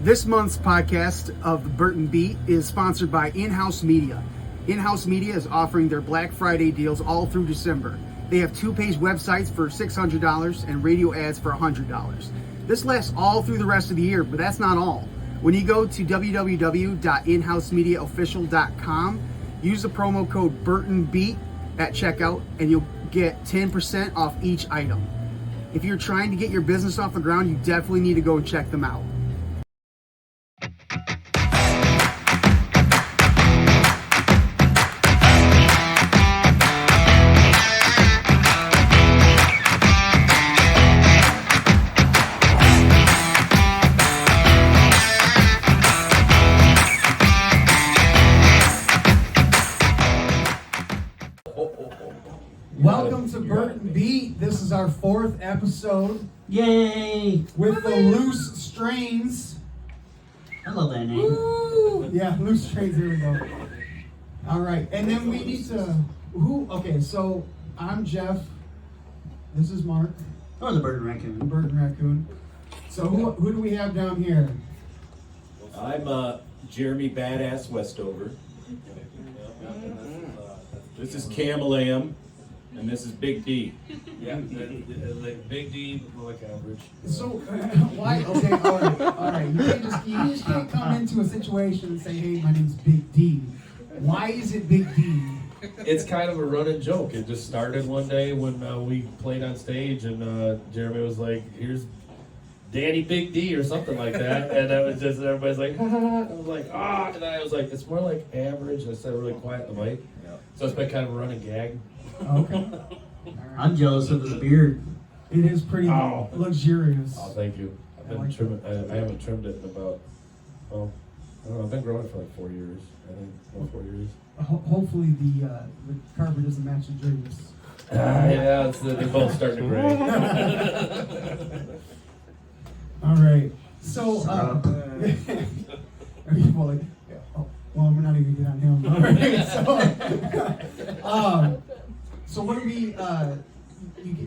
This month's podcast of the Burton Beat is sponsored by In-House Media. In-House Media is offering their Black Friday deals all through December. They have two-page websites for $600 and radio ads for $100. This lasts all through the rest of the year, but that's not all. When you go to www.inhousemediaofficial.com, use the promo code BurtonBeat at checkout and you'll get 10% off each item. If you're trying to get your business off the ground, you definitely need to go and check them out. Welcome to Burton Beat. This is our 4th episode. Yay! With the Loose Strains. I love that name. Woo! Yeah, Loose Strains, here we go. Alright, and then we need to... Okay, so I'm Jeff. This is Mark. Or the Burton Raccoon. Burton Raccoon. So who do we have down here? I'm Jeremy Badass Westover. This is Camalam. And this is Big D. Yeah, Big D, like average. So, why? Okay, all right. You just can't come into a situation and say, hey, my name's Big D. Why is it Big D? It's kind of a running joke. It just started one day when we played on stage, and Jeremy was like, here's Danny Big D or something like that. And I was just, everybody's like, ha, ha, ha. I was like, ah. And I was like, it's more like average. I said really quiet in the mic. Yeah. So it's been kind of a running gag. Okay. I'm jealous of his beard. It is pretty luxurious. Oh, thank you. I've been trimming. I haven't trimmed it in about, I don't know, I've been growing it for like 4 years. I think, 4 years. Hopefully the carpet doesn't match the drapes. Yeah, they're both starting to gray. All right. So, well, we're not even getting on him. All right. So what do we?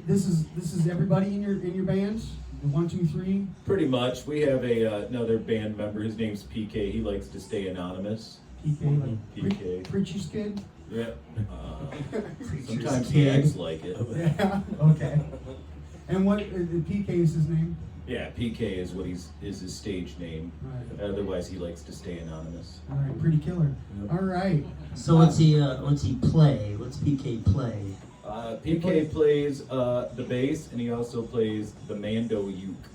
This is everybody in your band. The 1, 2, 3. Pretty much. We have another band member. His name's PK. He likes to stay anonymous. PK, like PK. Preacher's kid. Yeah. Sometimes he acts like it. Yeah. Okay. And what the PK is his name? Yeah, PK is is his stage name. Right. Otherwise, he likes to stay anonymous. All right, pretty killer. Yep. All right. So what's he play? What's PK play? PK plays the bass, and he also plays the mando uke,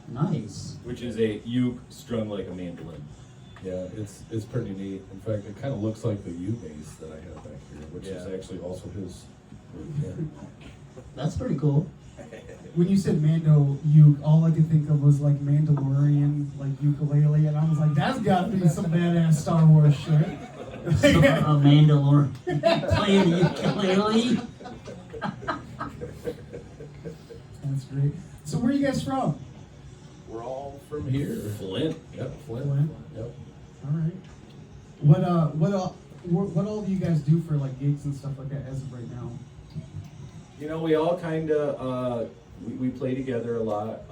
Nice. which is a uke strung like a mandolin. Yeah, it's pretty neat. In fact, it kind of looks like the U bass that I have back here, which is actually also his. Yeah. That's pretty cool. When you said Mando uke, all I could think of was like Mandalorian, like ukulele, and I was like, that's got to be some badass Star Wars shit. So, a Mandalorian playing the ukulele. That's great. So where are you guys from? We're all from here. Flint. Yep, Flint. Flint. Yep. All right. What all do you guys do for like gigs and stuff like that as of right now? You know, we all kind of, we play together a lot.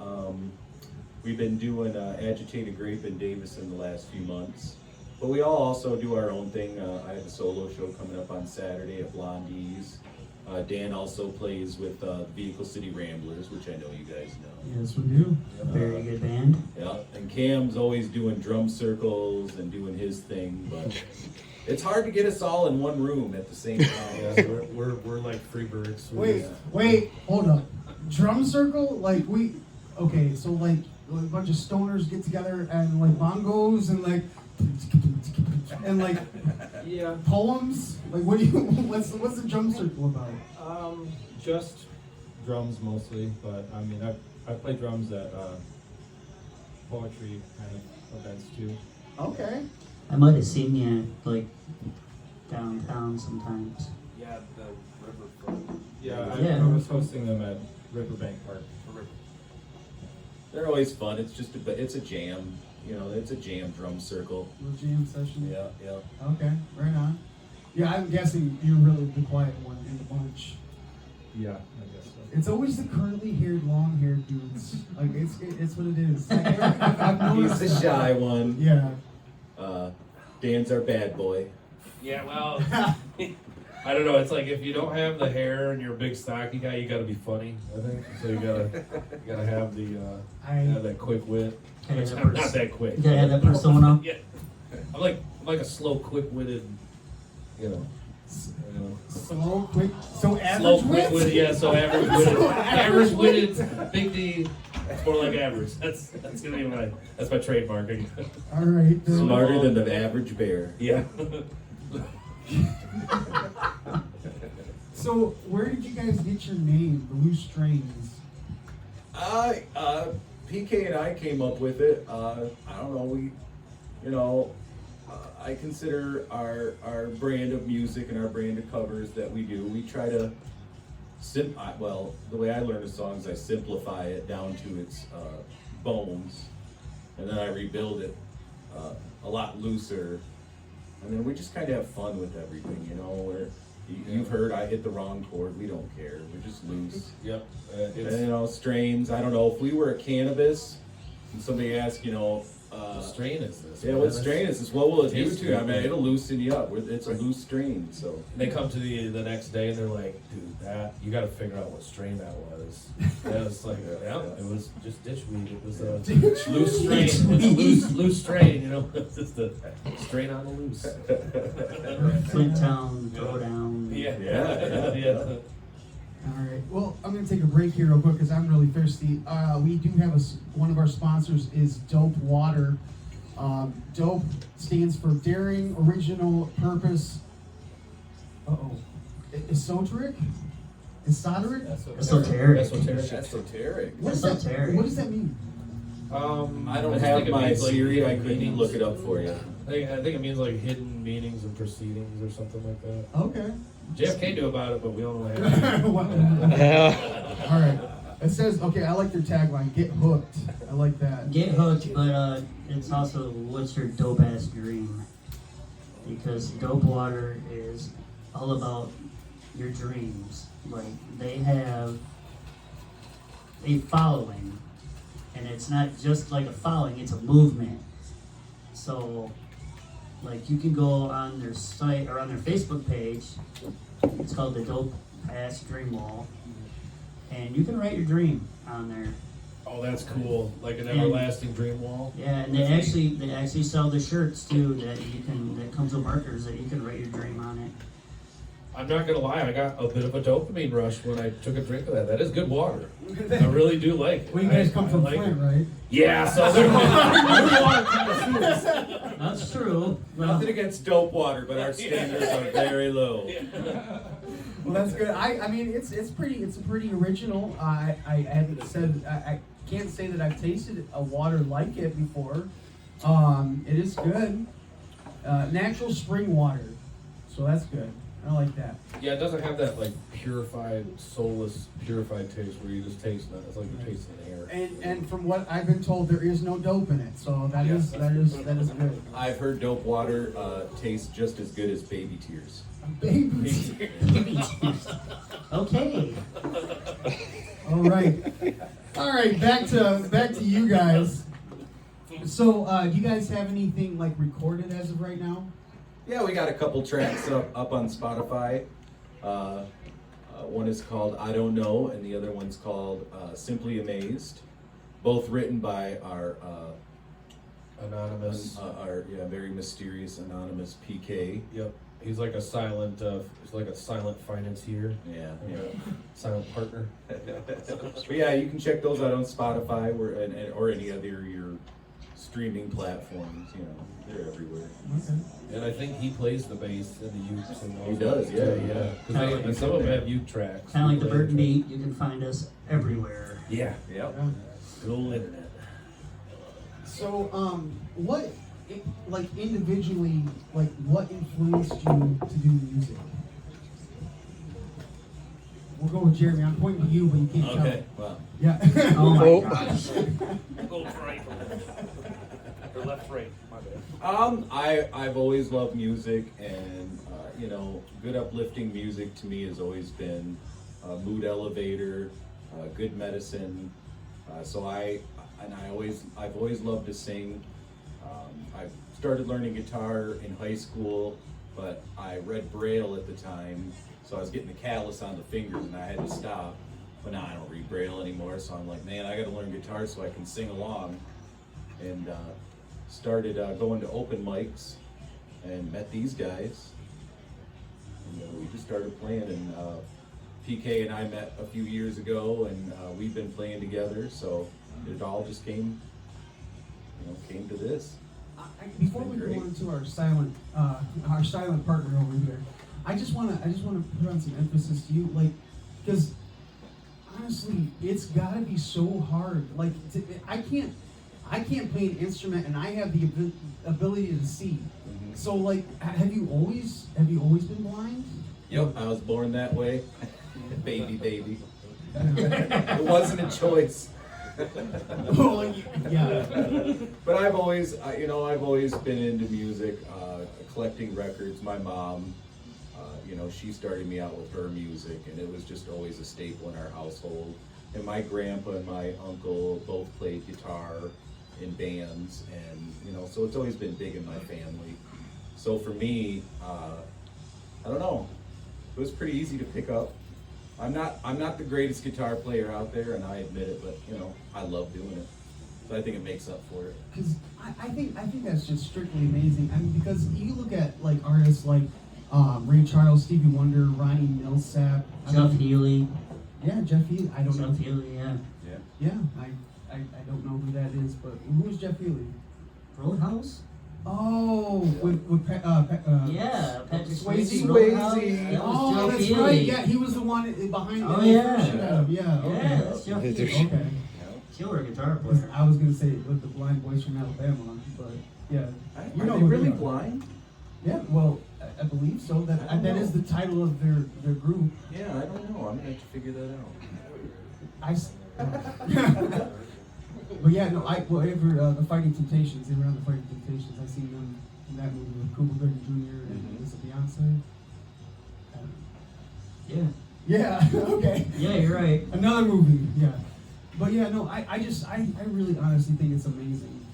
We've been doing Agitated Grape in Davison the last few months. But we all also do our own thing. I have a solo show coming up on Saturday at Blondie's. Dan also plays with Vehicle City Ramblers, which I know you guys know. Yes, we do. Very good band. Yeah, and Cam's always doing drum circles and doing his thing, but it's hard to get us all in one room at the same time. Yeah, we're like free birds. Wait, hold up. Drum circle? Like okay, so like a bunch of stoners get together and like bongos and like Yeah. poems? Like what's the drum circle about? Just drums mostly, but I mean I play drums at poetry kind of events too. Okay. I might have seen you like downtown sometimes. Yeah, the riverfront. Yeah, Yeah. I was hosting them at Riverbank Park. They're always fun. It's just it's a jam. You know, it's a jam drum circle. Little jam session. Yeah, yeah. Okay, right on. Yeah, I'm guessing you're really the quiet one in the bunch. Yeah, I guess so. It's always the curly haired, long haired dudes. Like it's what it is. Like, I've noticed He's the that. shy one. Yeah. Dan's our bad boy. Yeah, well, I don't know. It's like if you don't have the hair and you're a big stocky guy, you got to be funny. I think so. You gotta have the have that quick wit. Gotta Which have I'm that not that quick. You gotta have that persona. Yeah, I'm like a slow, quick-witted. You know. Slow, quick, so average Slow, wit? quick-witted. Yeah, so average-witted. Average-witted. Big D. It's more like average. That's gonna be my trademark. All right. then. Smarter than the average bear. Yeah. So where did you guys get your name, the Loose Strains? PK and I came up with it. I don't know. I consider our brand of music and our brand of covers that we do. We try to the way I learn a song is I simplify it down to its bones, and then I rebuild it a lot looser. And then we just kind of have fun with everything, where you've heard I hit the wrong chord. We don't care. We're just loose. Yep. And, strains. I don't know if we were a cannabis and somebody asked, what strain is this? yeah, man? what strain is this? What will it do Tastes to you? I good, mean, man. it'll loosen you up. It's a loose strain, so. They come to the next day and they're like, dude, that you got to figure out what strain that was. And it's like, yeah, it was just ditchweed. It was a loose strain. It's a loose strain. It's just a strain on the loose. Flint Town, Throwdown. Yeah. All right. Well, I'm going to take a break here real quick because I'm really thirsty. We do have one of our sponsors is Dope Water. Dope stands for Daring, Original, Purpose. Esoteric? Esoteric? Esoteric. Esoteric. What Esoteric. does that mean? I don't just have think it my means, like, Siri. I hidden couldn't meanings. look it up for you. I think it means like hidden meanings and proceedings or something like that. Okay. JFK knew about it, but we don't know what happened. All right. It says, okay, I like their tagline, get hooked. I like that. Get hooked, but it's also what's your dope ass dream? Because Dope Water is all about your dreams. Like they have a following, and it's not just like a following; it's a movement. So, like you can go on their site or on their Facebook page. It's called the Dope Ass Dream Wall, and you can write your dream on there. Oh, that's cool! Like an And- everlasting dream wall. Yeah, and they actually sell the shirts too that comes with markers that you can write your dream on it. I'm not gonna lie, I got a bit of a dopamine rush when I took a drink of that. That is good water. I really do like it. Well, you guys come I from like Flint, it. right? Yeah, so they're water connoisseurs. That's true. Well, Nothing against dope water, but our standards are very low. Well, that's good. I mean, it's pretty original. I haven't said I can't say that I've tasted a water like it before. It is good. Natural spring water, so that's good. I like that. Yeah, it doesn't have that like purified, soulless, purified taste where you just taste that. It's like you're tasting air. And from what I've been told, there is no dope in it, so that is good. I've heard dope water tastes just as good as baby tears. Baby. okay. All right. Back to you guys. So, do you guys have anything like recorded as of right now? Yeah, we got a couple tracks up on Spotify. One is called I Don't Know, and the other one's called Simply Amazed. Both written by our Anonymous. very mysterious anonymous PK. Yep. He's like a silent. He's like a silent financier. Yeah. Silent partner. But yeah, you can check those out on Spotify or any other your streaming platforms. They're everywhere. Okay. And I think he plays the bass in the ukes. And all He that does, too, yeah. Because some of them have uke tracks. Kind of like the He plays Burton the beat, you can find us everywhere. Yeah. Yep. Good old internet. So, what, like individually, like what influenced you to do music? We'll go with Jeremy. I'm pointing to you, but you can't Okay. Well, tell. Yeah. Oh my gosh. Go right. Or left, right. My bad. I've always loved music, and good uplifting music to me has always been mood elevator, good medicine. I've always loved to sing. I started learning guitar in high school, but I read Braille at the time, so I was getting a callus on the fingers and I had to stop. But now I don't read Braille anymore, so I'm like, man, I gotta learn guitar so I can sing along. And started going to open mics and met these guys. And we just started playing, and PK and I met a few years ago, and we've been playing together, so it all just came to this. Before we go into our silent partner over here, I just wanna put on some emphasis to you, like, because honestly, it's gotta be so hard. Like, I can't play an instrument, and I have the ability to see. Mm-hmm. So, like, have you always been blind? Yep, I was born that way. baby. It wasn't a choice. Well, yeah. But I've always been into music, collecting records. My mom, she started me out with her music, and it was just always a staple in our household. And my grandpa and my uncle both played guitar in bands, and so it's always been big in my family. So for me, I don't know, it was pretty easy to pick up. I'm not the greatest guitar player out there, and I admit it, but I love doing it. So I think it makes up for it. Because I think that's just strictly amazing. I mean, because you look at like artists like Ray Charles, Stevie Wonder, Ronnie Millsap, Jeff Healey. Yeah, Jeff Healey. I don't know. Jeff Healey, yeah. Yeah, I don't know who that is, but who is Jeff Healey? Roadhouse? Oh, with Yeah, Patrick Swayze. Roadhouse. That was Oh, Jeff that's Healey. right. Yeah, he was the one behind. Oh, the yeah. first shit out of- Yeah. Okay. Yeah, that's Jeff Healey. Okay. Killer guitar player. I was gonna say with the Blind Boys from Alabama, but yeah, Are you know they who really they are. blind? Yeah, well, I believe so. I don't That know. is the title of their group. Yeah, I don't know. I'm gonna have to figure that out. But yeah, no, the Fighting Temptations. They were on the Fighting Temptations. I seen them in that movie with Cuba Gooding Jr. and Mhm. is it Beyonce? Yeah. Yeah. Okay. Yeah, you're right. Another movie. Yeah. But yeah, no, I really honestly think it's amazing,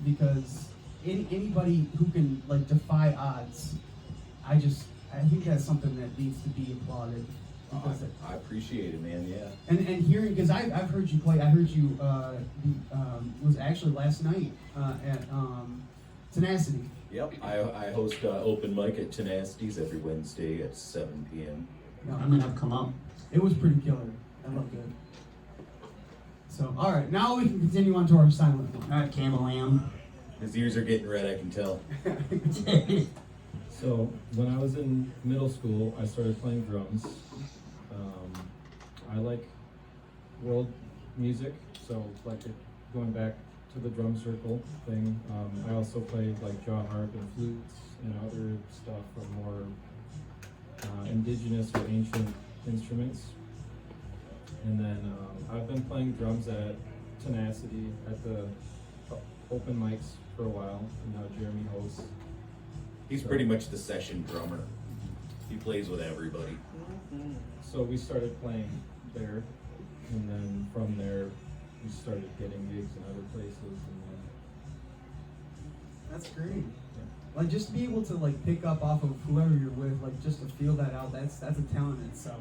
because anybody who can like defy odds, I think that's something that needs to be applauded. Because I appreciate it, man. Yeah. and hearing, because I've heard you play. I heard you was actually last night at Tenacity. Yep. I host open mic at Tenacities every Wednesday at 7 p.m. I'm gonna have to come up. It was pretty killer. I loved it. So, all right, now we can continue on to our silent one. All right, Camel Lamb. His ears are getting red, I can tell. So when I was in middle school, I started playing drums. I like world music, so like going back to the drum circle thing. I also played like jaw harp and flutes and other stuff from more indigenous or ancient instruments. And then I've been playing drums at Tenacity at the open mics for a while, and now Jeremy hosts. He's pretty much the session drummer. He plays with everybody. So we started playing there, and then from there we started getting gigs in other places, and then That's great. Like just to be able to like pick up off of whoever you're with, like just to feel that out. That's a talent in itself.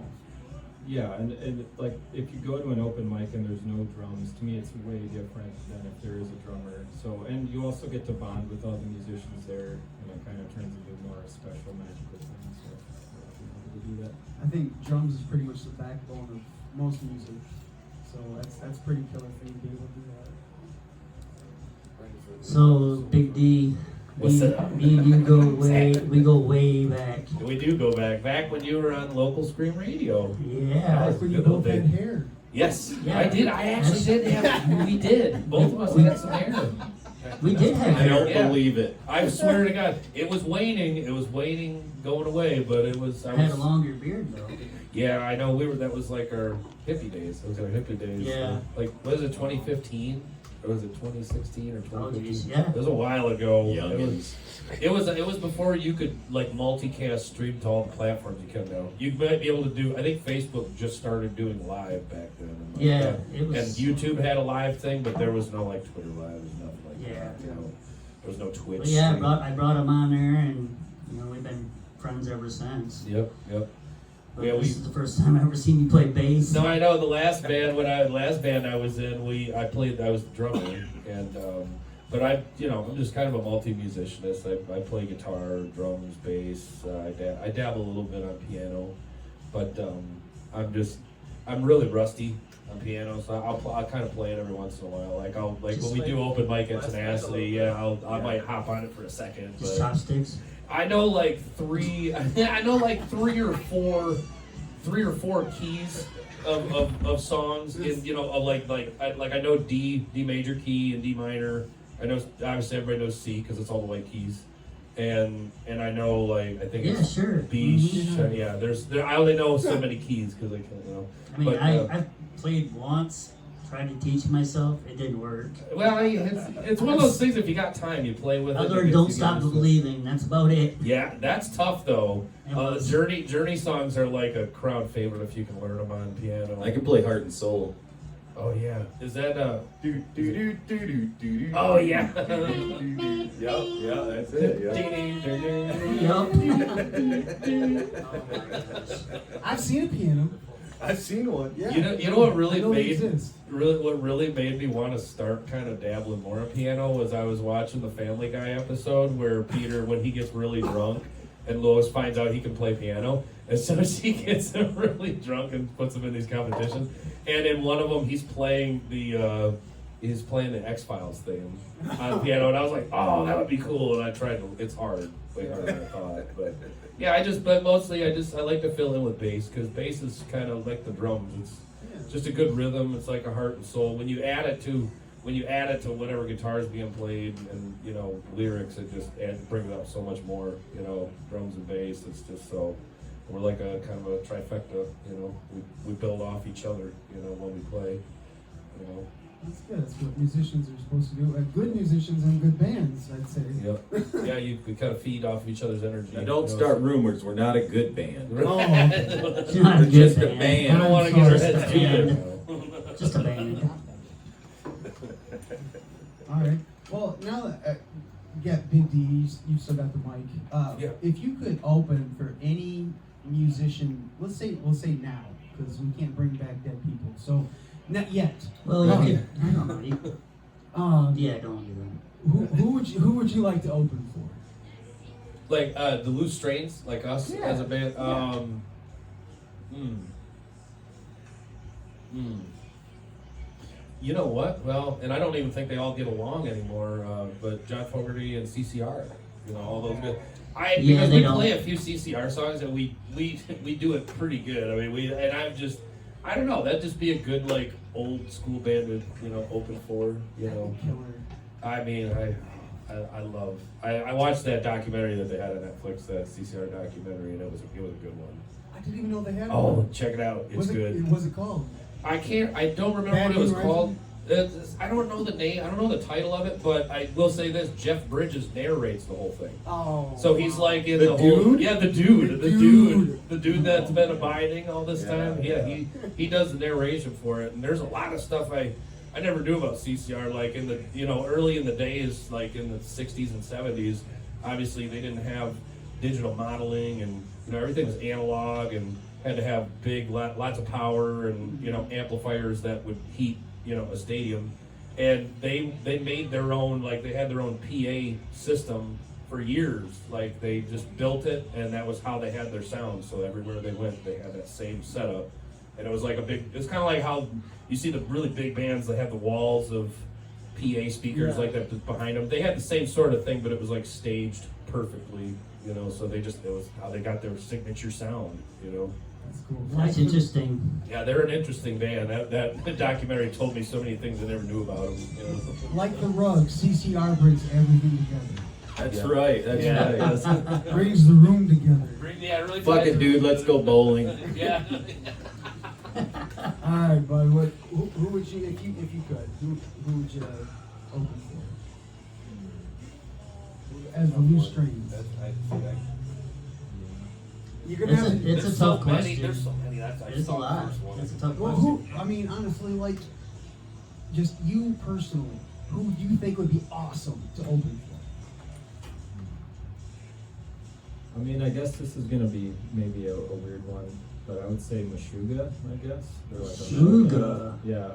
yeah, and like if you go to an open mic and there's no drums, to me it's way different than if there is a drummer. So, and you also get to bond with all the musicians there, and it kind of turns into more special, magical thing. So we're able to do that. I think drums is pretty much the backbone of most music. So that's pretty killer for you to be able to do that. So, Big D, What's up? me and we go way back. We do go back when you were on local Scream Radio. Yeah. Like when you good old both had day. hair. Yes, Yeah. I did. I actually did have. We did. Both of us had some hair. We did have I don't Yeah. believe it. I swear to God, it was waning. It was waning, going away. But it was. I had a longer beard though. Yeah, I know. That was like our hippie days. Those are hippie days. Yeah. Like, what is it? 2015 was it 2016 or 2015? geez, yeah. It was a while ago. Youngins. It was before you could like multicast stream to all the platforms you can now. You might be able to do. I think Facebook just started doing live back then. And like Yeah, that. it was. And YouTube had a live thing, but there was no like Twitter live and nothing like Yeah. that. You know, there was no Twitch. But yeah, stream. I brought him on there, and we've been friends ever since. Yep. But Yeah, this is the first time I ever seen you play bass. No, I know the last band I was in, I was the drummer, and but I'm just kind of a multi-musicianist. I play guitar, drums, bass. I dabble a little bit on piano, but I'm really rusty on piano, so I'll kind of play it every once in a while. Like when we do open mic at Tenacity, I might hop on it for a second. Just But chopsticks. I know like three or four keys of songs in I know D major key and D minor. I know obviously everybody knows C because it's all the white keys, and I know like I think it's sure. B. Mhm. Yeah, I only know so many keys because I can't know. I mean, But, I played once, tried to teach myself, it didn't work. Well, it's one of those things. If you got time, you play with I it. learned "Don't Stop Believing." That's about it. Yeah, that's tough though. It was. Journey songs are like a crowd favorite if you can learn them on piano. I can play Heart and Soul. Oh yeah, is that Do do do do do do do. Oh yeah. Yeah, that's it. Yeah. I've seen a piano. I've seen one. Yeah. You know what really I know they made exist. what really made me want to start kind of dabbling more in piano was I was watching the Family Guy episode where Peter, when he gets really drunk, and Lois finds out he can play piano, and so she gets him really drunk and puts him in these competitions. And in one of them, he's playing the X-Files theme on piano, and I was like, oh, that would be cool. And I tried to. It's hard, way harder than I thought, but. Yeah, but mostly I like to fill in with bass because bass is kind of like the drums. It's just a good rhythm. It's like a heart and soul. When you add it to whatever guitar is being played and lyrics, it just brings up so much more. Drums and bass. It's just so we're like a kind of a trifecta. We build off each other. When we play. That's good. That's what musicians are supposed to do. Good musicians and good bands, I'd say. Yep. Yeah, we kind of feed off of each other's energy. Now don't start rumors. We're not a good band. Oh, It's not a We're good just a band. band. I don't want to get our heads too Band. big. Just a band. all right. Well, now that you got Big D, you still got the mic. Yeah. If you could open for any musician, we'll say now, because we can't bring back dead people. So, not yet. Well, you could, I don't know. Yeah, don't do that. Who would you like to open for? Like the Loose Strains, like us Yeah. as a band. You know what? Well, and I don't even think they all get along anymore. But John Fogerty and CCR, all those good. Yeah, Because they we don't. play a few CCR songs and we do it pretty good. I mean, I don't know. That'd just be a good like old school band to open for. Killer. I mean, I watched that documentary that they had on Netflix, that CCR documentary, and it was a good one. I didn't even know they had Oh, one. check it out. It's What's good. What's it called? I don't remember Bad what it was Moon called. I don't know the name. I don't know the title of it, but I will say this: Jeff Bridges narrates the whole thing. Oh. So he's like in The the whole, dude? yeah, the dude that's been abiding all this time. Yeah, he does the narration for it, and there's a lot of stuff I never knew about CCR. Like in the early in the days, like in the '60s and '70s, obviously they didn't have digital modeling, and everything was analog and had to have big lots of power and amplifiers that would heat a stadium. And they made their own, like they had their own PA system for years. Like they just built it, and that was how they had their sound. So everywhere they went, they had that same setup. And it was like it's kind of like how you see the really big bands that have the walls of PA speakers like that behind them. They had the same sort of thing, but it was like staged perfectly, so it was how they got their signature sound, That's cool. That's interesting. Yeah, they're an interesting band. That documentary told me so many things I never knew about them. Like the rug, CCR brings everything together. That's Yeah. right. That's right. Brings the room together. Yeah, really. Fuck it, dude. Let's go bowling. Yeah. All right, bud. Who would you, if you could, who would you open for? As the loose strings. You're gonna have to. It's a tough question. There's so many. That's It's a lot. It's a tough Well, question. I mean, honestly, like, just you personally, who do you think would be awesome to open for? I mean, I guess this is gonna be maybe a weird one, but I would say Meshuggah, I guess. They're like Meshuggah. Yeah,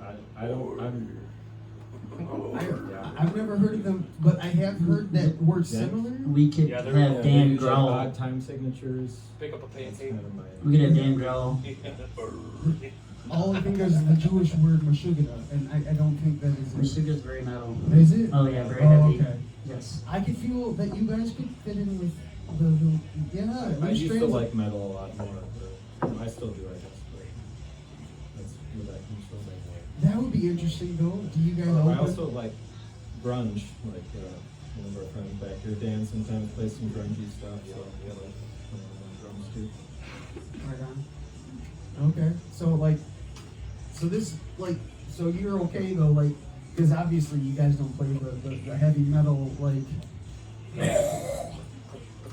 I've never heard of them, but I have heard that word Yeah. similar. We could Yeah, they're- have Dan maybe like Growl. odd time signatures. Pick up a That's pancake. kind of my. We could have Dan Growl. All I think is the Jewish word Meshuggah, and I don't think that is it. Meshuggah's very metal. Is it? Oh yeah, very Oh, heavy. okay. Yes. I could feel that you guys could fit in with yeah. I loose used to strings. like metal a lot more. But I still do, I guess. But that's what I can still make more. That would be interesting, though. Do you guys I open? also like grunge, like one of our friends back here, Dan, sometimes plays some grungy stuff. So yeah, like drums too. Right on. Okay, so so you're okay though, like, because obviously you guys don't play the heavy metal, like,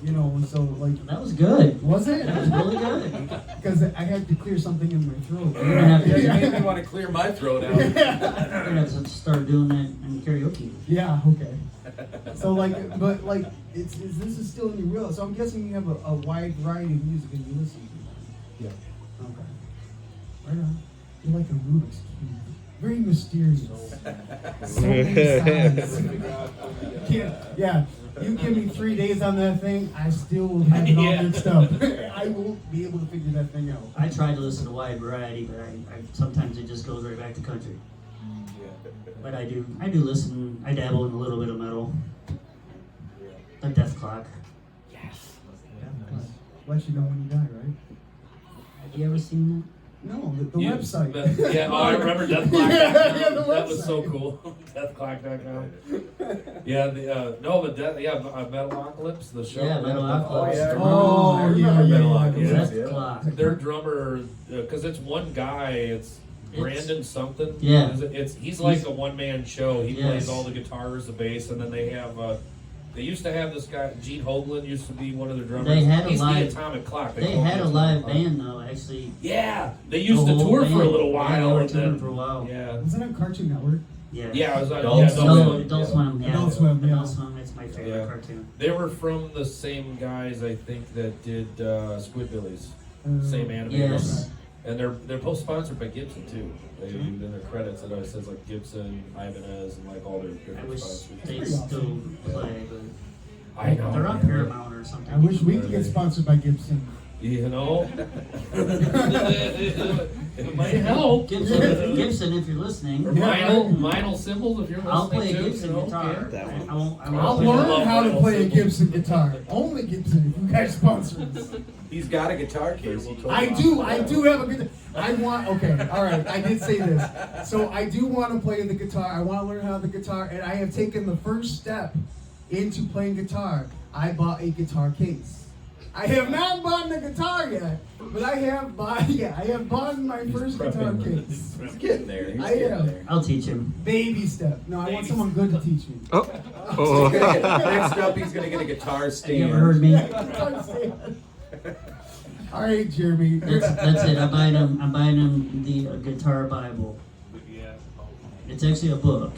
you know, so like, That was good. was it? That was really good. Because I had to clear something in my throat. You're gonna have to, You made me want to clear my throat out. you're gonna have to start doing that in karaoke. Yeah, okay. So like, but like, this is still in your wheel. So I'm guessing you have a wide variety of music that you listen to. Yeah. Okay. Right on. You're like a Rubik's Cube. Very mysterious. So many sides. Yeah. You give me 3 days on that thing, I still will have it all Yeah. mixed up. I won't be able to figure that thing out. I tried to listen to a wide variety, but I sometimes it just goes right back to country. But I do listen. I dabble in a little bit of metal. Like Death Clock. Let you know when you die, right? Have you ever seen No, the Yeah, website. Yeah, oh, I remember Deathclock. Yeah, the That was website. so cool. Deathclock.com. Yeah, Metalocalypse, the show. Yeah, Metalocalypse. Oh, I remember yeah, Metalocalypse, yeah. Death yeah. Clock? Their drummer, because it's one guy, it's Brandon something. Yeah. He's like a one-man show. He Yes. plays all the guitars, the bass, and then they have. They used to have this guy, Gene Hoglan, used to be one of their drummers. They had a He's live- the Atomic Clock. They call had him a the live Atomic Clock. band though, actually. Yeah, they used The to whole tour for a band. little Yeah, while. they were and touring then- for a while. Yeah. Was it on Cartoon Network? Yeah. Yeah, it was on Adult yeah, Swim. Adult Swim. Yeah. Adult Swim, yeah. Adult Swim. It's my favorite Yeah. cartoon. They were from the same guys, I think, that did Squidbillies. Same animators. Yes. And they're both sponsored by Gibson too. They in their credits it always says like Gibson, Ibanez, and like all their I different wish sponsors. they still play, but I know. they're on man. Paramount or something. I wish we could get sponsored by Gibson. You know, it might help. Gibson, if you're listening, Or Yeah. vinyl cymbals if you're listening I'll play a too, Gibson you know, guitar. yeah. I won't I'll play learn love how to vinyl play a cymbals. Gibson guitar. Only Gibson if you guys sponsor us. He's got a guitar case. He told I me. do have a good. I want. Okay, all right. I did say this. So I do want to play the guitar. I want to learn how the guitar, and I have taken the first step into playing guitar. I bought a guitar case. I have not bought a guitar yet, but I have bought. Yeah, I have bought my first guitar prepping. case. He's getting there. He's I getting am. there. I'll teach him. Baby step. No, I want someone good to teach me. He's gonna get, next up, he's gonna get a guitar Have stand. you ever heard me? Guitar stand. All right, Jeremy. That's it. I'm buying him the Guitar Bible. It's actually a book.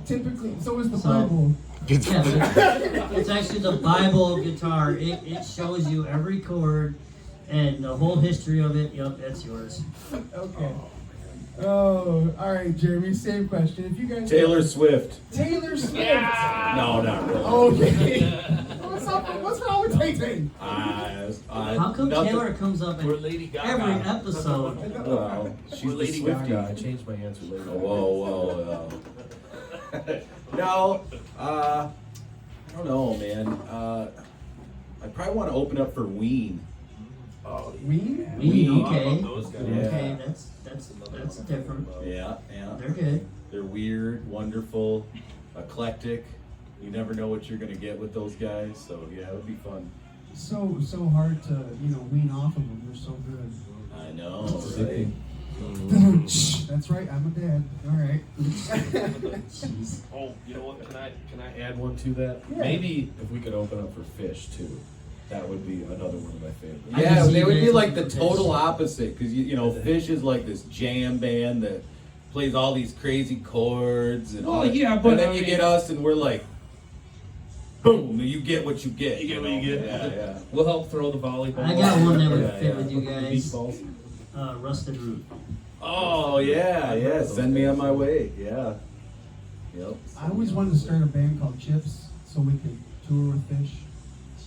Typically, so is the So- Bible. Yeah, but it's actually the Bible of guitar. It shows you every chord and the whole history of it. Yep, that's yours. Okay. Oh, all right, Jeremy. Same question. If you guys Taylor Swift. Taylor Swift. No, not really. Okay. What's wrong with Tay-Tay? How come nothing- Taylor comes up in We're Lady Gaga. every episode? Well, She's she's the Lady Swiftie. Gaga. I changed my answer later. Whoa. No, I don't know, man. I probably want to open up for Ween. Ween? Okay. Yeah. Okay, that's different. Yeah. They're good. They're weird, wonderful, eclectic. You never know what you're gonna get with those guys. So yeah, it would be fun. So hard to wean off of them. They're so good. I know, Zippy. right? That's right, I'm a dad. All right. Jeez. Oh, you know what? Can I add one to that? Yeah. Maybe if we could open up for Fish too, that would be another one of my favorites. I Yeah, can see they would you be guys like the looking for total Fish. opposite because you know Fish is like this jam band that plays all these crazy chords and all Well, that. yeah, but and then I you mean- get us and we're like, boom, you get what you get. You get what you get. Yeah, yeah. We'll help throw the volleyball. I got one that would Yeah, fit yeah. with you The beach guys. balls. Rusted Root. Oh yeah, yeah. Send me on my way. Yeah. Yep. I always wanted to start a band called Chips so we could tour with Fish.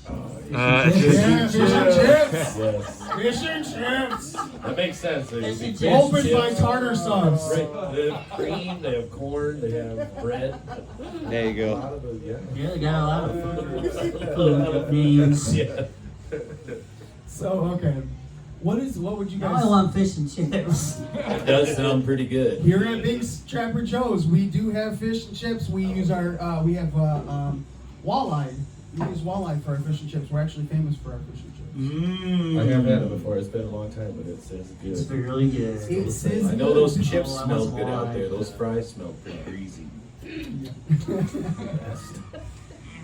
Uh, Yeah, Fish and Chips! Yes. Fish and Chips! That makes sense. They Fish and fish, Opened by chips. Tartar Sauce. Right. They have cream, they have corn, they have bread. there you A go. lot of it, yeah. Yeah, they got a lot of food names. Yeah. So, okay. What would you Now guys... I want fish and chips. It does sound pretty good. Here at Big Trapper Joe's, we do have fish and chips. We use our, we have walleye. We use walleye for our fish and chips. We're actually famous for our fish and chips. Mm. I have had it before. It's been a long time, but it's good. It's really good. It says I know those good. chips Oh, I smell want good out walleye. there. Those fries smell pretty greasy.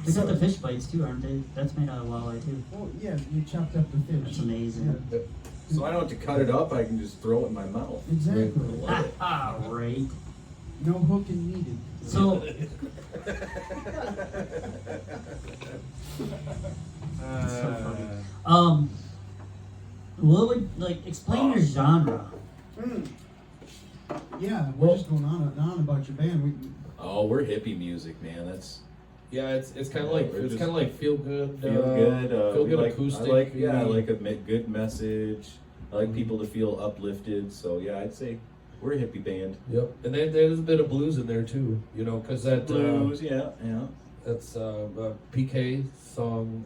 They got the fish bites too, aren't they? That's made out of walleye too. Oh, yeah, you chopped up the fish. That's amazing. Yeah, So I don't have to cut it up. I can just throw it in my mouth. exactly. Ah, right. No hooking needed. So, what would explain your genre? Mm. Yeah, we're just going on and on about your band. Oh, we're hippie music, man. That's Yeah, it's kind of like We're just- feel good. feel good. Feel We good like, acoustic. I like a good message. I like people to feel uplifted. So yeah, I'd say we're a hippie band. Yep, and then there's a bit of blues in there too. You know, because that Blues, yeah. that's PK song.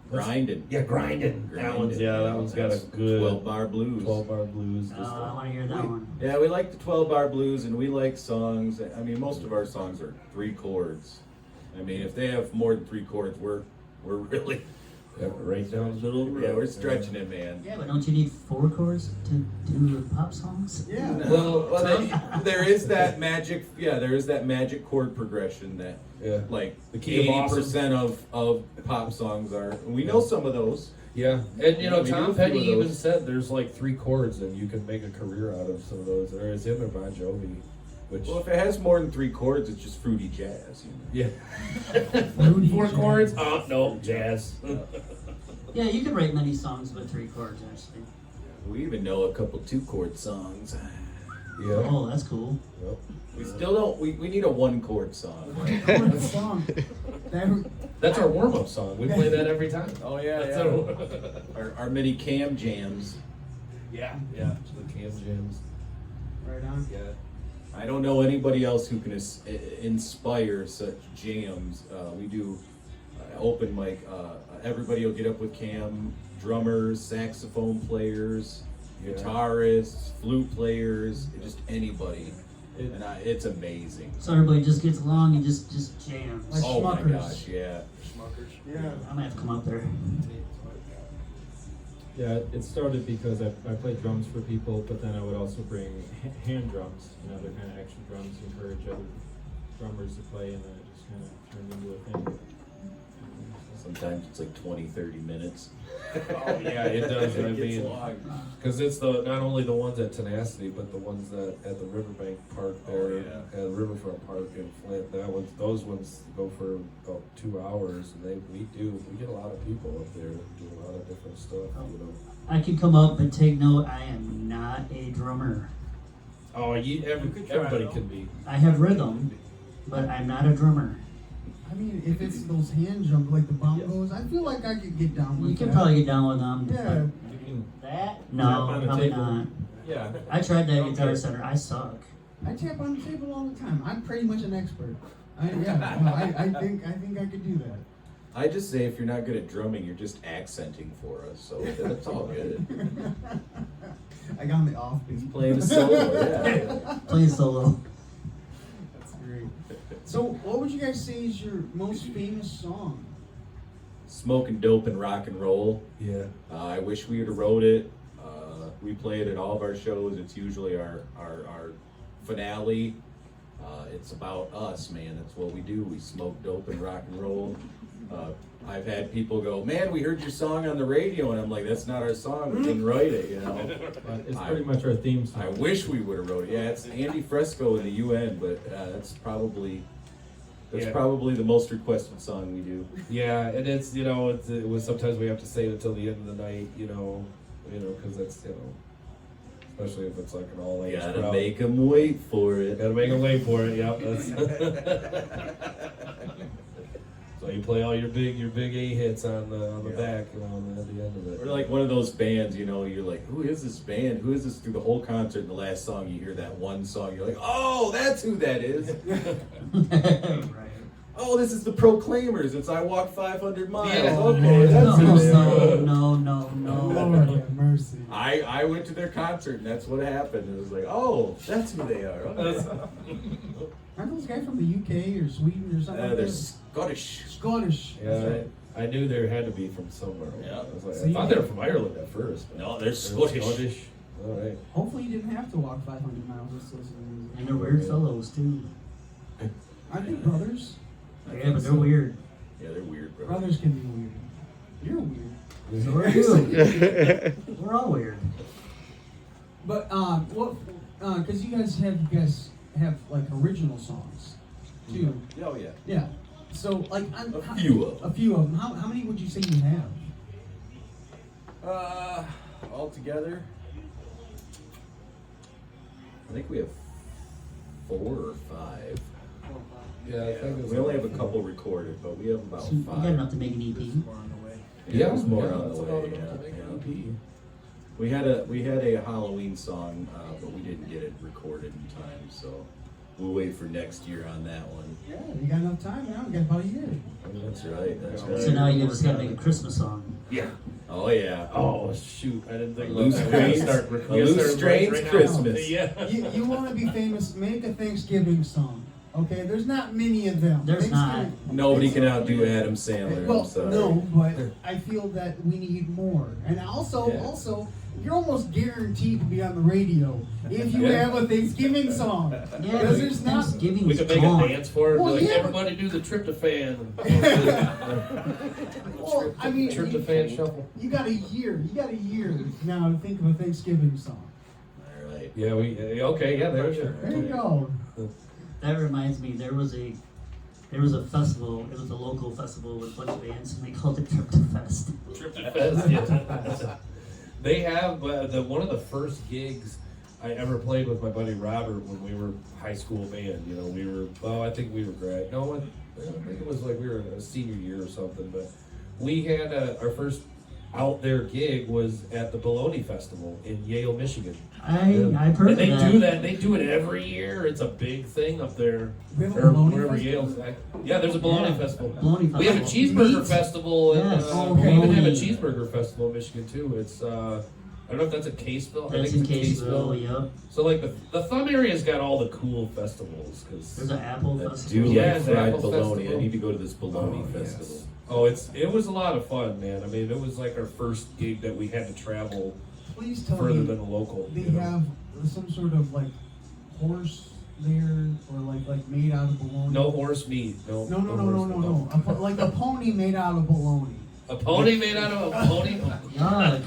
Grinding. Yeah, grinding. That one's that one's got a That's good 12-bar blues. 12-bar blues. I want to hear that one. Yeah, we like the 12-bar blues, and we like songs. I mean, most of our songs are 3 chords. I mean, if they have more than 3 chords, we're really right down the middle. yeah, we're stretching it, man. Yeah, but don't you need 4 chords to do pop songs? Yeah. Well, there is that magic. Yeah, there is that magic chord progression that, Yeah. like, The key of awesome. 80% of pop songs are. And we know some of those. Yeah, and you know, We do a Tom few Petty of those. even said there's like 3 chords and you can make a career out of some of those. There is him or Bon Jovi, which Well, if it has more than 3 chords, it's just fruity jazz. You know? yeah, 4 chords. Oh no, jazz. Yeah, you could write many songs with 3 chords, actually. We even know a couple 2-chord songs. Yeah. Oh, that's cool. Yep. We still don't. We need a 1-chord song. What song? That- That's our warm-up song. We play that every time. Oh yeah, That's Our mini cam jams. yeah. The cam jams. Right on. Yeah. I don't know anybody else who can inspire such jams. We do open mic. Everybody will get up with cam. Drummers, saxophone players, Yeah. guitarists, flute players, just anybody. It- And it's amazing. So everybody just gets along and just jams. Like Oh my Schmuckers. gosh, yeah. Yeah. I'm gonna have to come up there. Yeah, it started because I played drums for people, but then I would also bring hand drums, other kind of extra drums to encourage other drummers to play, and then it just kind of turned into a thing. Sometimes it's like 20, 30 minutes. Oh yeah, it does. I It gets mean, long. because it's the not only the ones at Tenacity, but the ones that at the Riverbank Park there, Oh, yeah. at Riverfront Park in Flint. Those ones go for about 2 hours, and we get a lot of people up there do a lot of different stuff. You know. I can come up and take note. I am not a drummer. Oh, everybody can be. I have rhythm, but I'm not a drummer. I mean, if it's those hand drums like the bongos, I feel like I could get down with You can that. probably get down with them. Yeah. You can That? tap No, on the probably table. not. Yeah. I tried that Okay. Guitar Center. I suck. I tap on the table all the time. I'm pretty much an expert. I think I could do that. I just say if you're not good at drumming, you're just accenting for us, so that's all good. I got on the offbeat. He's playing a solo, yeah. Play solo. That's great. So, what would you guys say is your most famous song? Smoking dope and rock and roll. Yeah. I wish we would have wrote it. We play it at all of our shows. It's usually our finale. It's about us, man. That's what we do. We smoke dope and rock and roll. I've had people go, man, we heard your song on the radio, and I'm like, that's not our song. We didn't write it, you know. It's pretty much our theme song. I wish we would have wrote it. Yeah, it's Andy Fresco in the UN, but that's probably the most requested song we do. Yeah, and it's it was sometimes we have to say it until the end of the night, because that's especially if it's like an all age Gotta crowd. make them wait for it. Gotta make them wait for it. Yeah, that's. So you play all your big A hits on the back, at the end of it. We're like one of those bands, you're like, who is this band? Who is this? Through the whole concert, and the last song you hear that one song, you're like, oh, that's who that is. Right. Oh, this is the Proclaimers. It's I Walk 500 Miles. Yeah. Okay, that's who they are. No. Lord have mercy. I went to their concert, and that's what happened. It was like, oh, that's who they are. Okay. Aren't those guys from the UK or Sweden or something? They're Scottish. Scottish. That's Yeah, right. I knew there had to be from somewhere. Yeah. I was like, So I you thought they were from Ireland at first. But No, they're Scottish. All right. Hopefully you didn't have to walk 500 miles just to listen to music. And they're weird fellows too. Aren't they brothers? Yeah, but they're weird. Yeah, they're weird, bro. Brothers can be weird. You're weird. So are you. We're all weird. But what? Because you guys have like original songs too. Oh, yeah. Yeah. So like A few of them. A few of them. How many would you say you have? All together, I think we have 4 or 5. Yeah, I think it was We only have a couple recorded, but we have about So you got 5. enough to make an EP. Yeah, it was more yeah, on that's the about way. enough to make an EP. We had a Halloween song, but we didn't get it recorded in time, so we'll wait for next year on that one. Yeah, you got enough time now. You got about a year. That's right. That's So right. now you just gotta make a Christmas song. Yeah. Oh yeah. Oh shoot! I didn't think A about loose that. We gotta strange- start- we a gotta loose start strange right now. Christmas. Yeah. You want to be famous? Make a Thanksgiving song. Okay, there's not many of them. There's not. Nobody can outdo Adam Sandler. Well, I'm sorry. no, but I feel that we need more. And also, Yeah. you're almost guaranteed to be on the radio if you Yeah. have a Thanksgiving song. Yeah, Because there's not. Thanksgiving We is could make gone. a dance for it. Well, Like yeah, but- everybody do the tryptophan. Well, I mean, Tryptophan shuffle. you got a year. You got a year now to think of a Thanksgiving song. All right. Yeah, okay. Yeah, there's your. There you go. That reminds me, there was a festival. It was a local festival with a bunch of bands, and they called it Tryptofest. Tryptophan. Yeah. They have one of the first gigs I ever played with my buddy Robert when we were high school band. I think we were grad. No, I think it was like we were in a senior year or something. But we had our first out there gig was at the Bologna Festival in Yale, Michigan. I've heard And of they that. do that. They do it every year. It's a big thing up there. We have a Or bologna wherever festival? Yale's at. Yeah, there's a Bologna Yeah. Festival. Bologna We have a festival. cheeseburger Meat? festival. And, Yes. We even have a Bologna. cheeseburger festival in Michigan too. It's I don't know if that's in Caseville. I That's think in it's Caseville, yep. So like the Thumb area's got all the cool festivals There's because an Apple I festival. do Yeah, like the fried Apple bologna. Festival. I need to go to this bologna festival. yes. Oh, it was a lot of fun, man. I mean, it was like our first gig that we had to travel Please tell further me than the local. they you know? have some sort of like horse there or like made out of bologna. No horse meat. No. No. horse- Like a pony made out of bologna. A pony made out of a pony. God.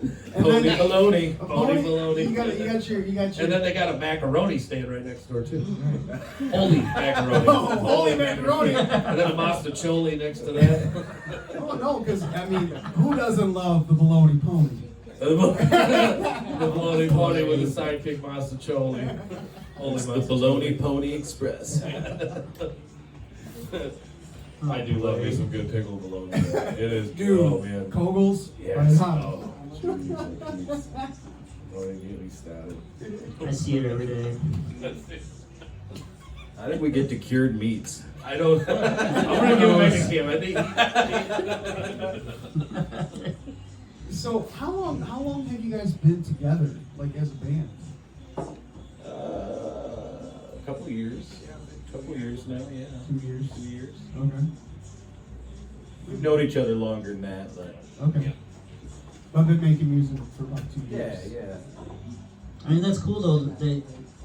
And Pony then- bologna. A Pony bologna. You got your. And then they got a macaroni stand right next door too. Holy macaroni. Oh, holy macaroni. And then a mastacholi next to that. Oh no, because I mean, who doesn't love the bologna pony? The bologna pony with a sidekick mastacholi. Holy It's the mastacholi. Bologna Pony Express. I do love me some good pickled bologna. It is, Dude, oh man. Kogel's. Yes. Right, huh? Oh, jeez. Don't even get me started. I see it every day. I think we get to cured meats. I don't. I'm gonna give it back to Kim. I think. So how long have you guys been together, like as a band? A couple years. Couple years now, yeah. 2 years. 2 years. Okay. We've known each other longer than that, but Okay. I've been making music for about 2 Yeah, years. yeah. I mean, that's cool though that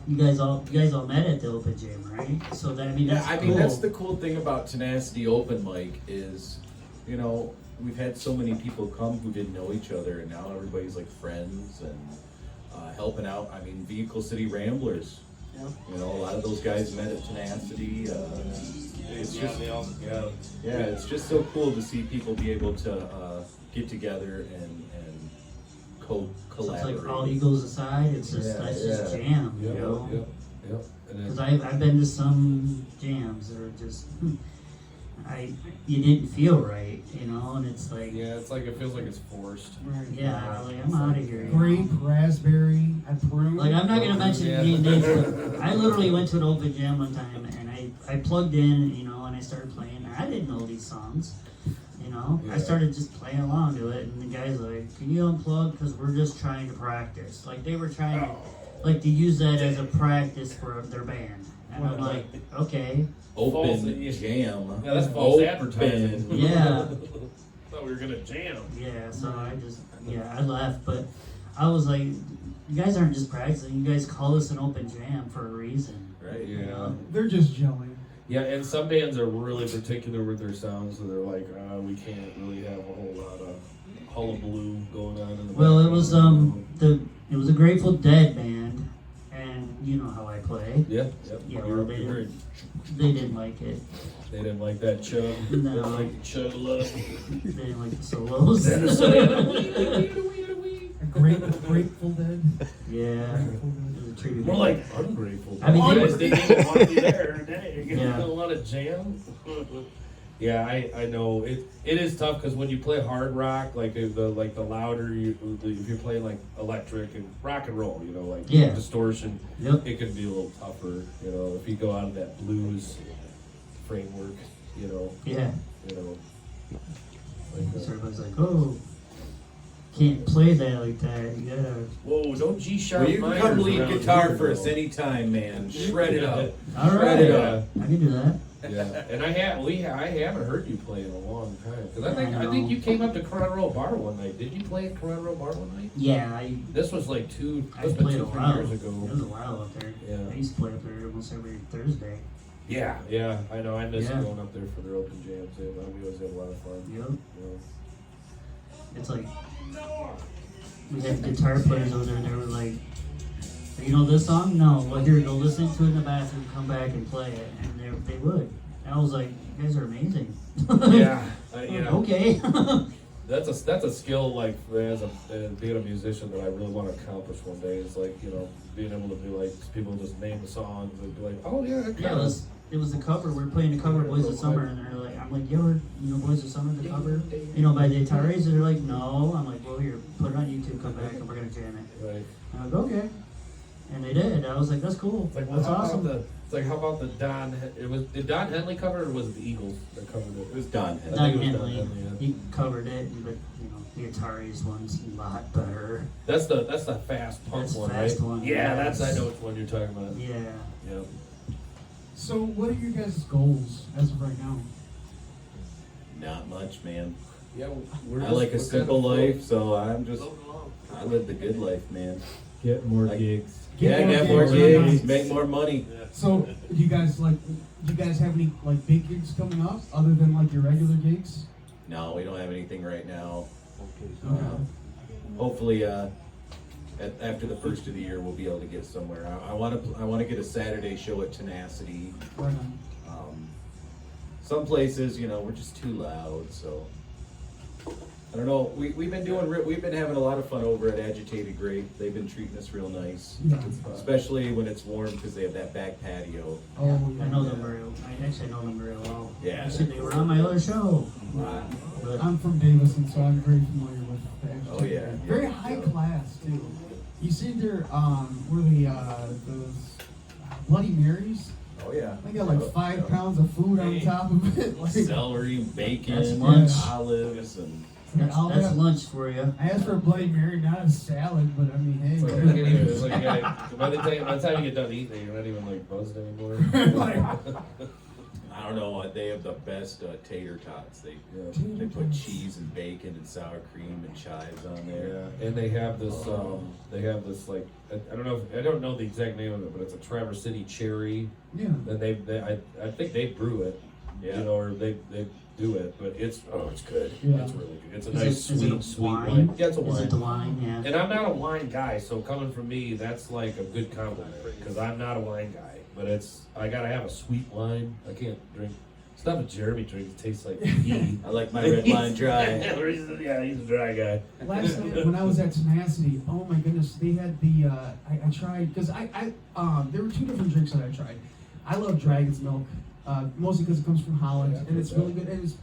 you guys all met at the open jam, right? So that, I mean, that's Yeah, I cool. mean, that's the cool thing about Tenacity Open Mic is, you know, we've had so many people come who didn't know each other, and now everybody's like friends and helping out. I mean, Vehicle City Ramblers. Yep. You know, a lot of those guys met at Tenacity. It's just, it's just so cool to see people be able to get together and So it's collaborate. like all egos aside, it's just Yeah, that's just yeah. jam, you Yep, know. yep, yep. And Because then, I've been to some jams that are just you didn't feel right, you know, and it's like yeah, it's like it feels like it's forced. Right. yeah, like I'm out of here. You Grape, know? raspberry, and prune. Like I'm not gonna mention Yeah. any names, but I literally went to an open jam one time and I plugged in, you know, and I started playing. And I didn't know these songs, you know. I Yeah. started just playing along to it, and the guy's like, "Can you unplug? Because we're just trying to practice." Like they were trying to, like to use that as a practice for their band, and I'm like, okay, Open False- jam. Yeah, that's false Open. advertising. yeah. Thought we were gonna jam. Yeah, so I left, but I was like, you guys aren't just practicing, you guys call this an open jam for a reason. Right. Yeah. They're just gelling. Yeah, and some bands are really particular with their sounds, so they're like, we can't really have a whole lot of hullabaloo going on in the Well, it background. was it was a Grateful Dead band, and you know how I play. Yeah, Yeah, You're- well, they you're- They didn't like it. they didn't like that chug. They No. didn't like the chug love. They didn't like the solos. Grateful Dead. Yeah, Grateful it Dead. was a treaty. More like ungrateful. I mean, you they guys were- didn't even want to be there. Dang. Yeah. A lot of jam. Yeah, I know it is tough because when you play hard rock, like the louder if you're playing like electric and rock and roll, you know, like Yeah. distortion, Yep. it can be a little tougher, you know, if you go out of that blues framework, you know, Yeah. like So everybody's like, oh, can't play that like that. You gotta. whoa, don't G sharp. Well, you can come lead guitar for us anytime, man. Shred it up. All Shred right, it up. I can do that. Yeah, and I haven't heard you play in a long time because I I think know. you came up to Corona Row Bar one night. Did you play at Corona Row Bar one night? Yeah, This was like I must have played been a 2-3 while. years It ago. was a while up there. Yeah. I used to play up there almost every Thursday. Yeah, I know. I miss Yeah. going up there for their open jams. We always had a lot of fun. Yep. You know. It's like we had guitar players over there, and they were like, "You know this song? No. Well, here, go listen to it in the bathroom. Come back and play it." And they would. And I was like, "You guys are amazing." Yeah, you know, Okay. that's a skill like as being a musician that I really want to accomplish one day. Is like being able to do like people just name the songs and be like, oh yeah, that Yeah, kinda- it was the cover. We were playing the cover of Boys of Summer, and they're like, I'm like, you ever, Boys of Summer, the cover, by the Ataris? And they're like, no. I'm like, well, here, put it on YouTube, come back, and we're gonna jam it. Right. And I was like, okay. And they did. I was like, that's cool. It's like, well, That's how awesome. about how about the Don? Did Don Henley cover it, or was it the Eagles that covered it? It was Don. I Doug think it was Don Henley, Henley, yeah. he covered it, but the Ataris one's a lot better. That's the fast punk That's one, fast right? one, Yeah, yes. I know which one you're talking about. Yeah. Yeah. So, what are your guys' goals as of right now? Not much, man. Yeah, I like a simple life, so I live the good life, man. Get more Like- gigs. Yeah, more get more gigs. gigs, make more money. So, do you guys have any like big gigs coming up other than like your regular gigs? No, we don't have anything right now. Okay. Hopefully, after the first of the year, we'll be able to get somewhere. I want to get a Saturday show at Tenacity. Right on. Some places, we're just too loud, so I don't know. We've been having a lot of fun over at Agitated Grape. They've been treating us real nice, Yeah. especially when it's warm because they have that back patio. Oh, yeah. I know them very well. I actually know them very well. Yeah. Actually, they were on my other show. Uh, But I'm from Davison, so I'm very familiar with the Agitated Oh, yeah. Grape. Very high class too. You see their were those Bloody Marys? oh yeah. They got like 5 pounds of food on top of it. Like, Celery, bacon, That's lunch. olives, and that's lunch for you. I asked for a Bloody Mary, not a salad, but I mean, hey. It's like, you can't even- it's like, by the time you get done eating, you're not even like buzzed anymore. Like- I don't know. They have the best tater tots. They Tater put tots. cheese and bacon and sour cream and chives on there. Yeah, and they have this. Like I don't know the exact name of it, but it's a Traverse City cherry. Yeah. And I think they brew it. Yeah. You know, or they do it, but it's good. Yeah. It's really good. It's a Is nice it a sweet wine? wine. Yeah, it's a Is wine. it the wine? Yeah. And I'm not a wine guy, so coming from me, that's like a good compliment because I'm not a wine guy. But I gotta have a sweet wine. I can't drink stuff that Jeremy drinks. It tastes like pee. I like my red line dry. Yeah, he's a dry guy. Last night when I was at Tenacity, oh my goodness, they had the I tried because there were two different drinks that I tried. I love Dragon's Milk, mostly because it comes from Holland and it's really good. And it's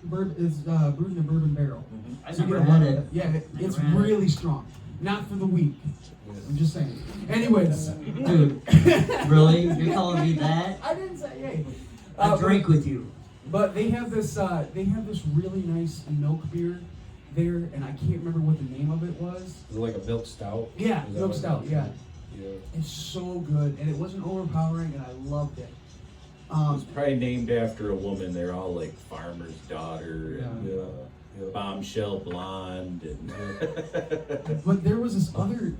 brewed in a bourbon barrel. I So you never get a lot had of it. that. Yeah, it's Never had it. really strong. Not for the weak. I'm just saying. Anyways, Dude, really? You're calling me that? I didn't say hey. I drank with you. But they have this really nice milk beer there, and I can't remember what the name of it was. Is it like a milk stout? Yeah, Is that milk what it stout. is? Yeah, Yeah. it's so good, and it wasn't overpowering, and I loved it. It's probably named after a woman. They're all like farmer's daughter and Yeah. Yeah. bombshell blonde and But there was this other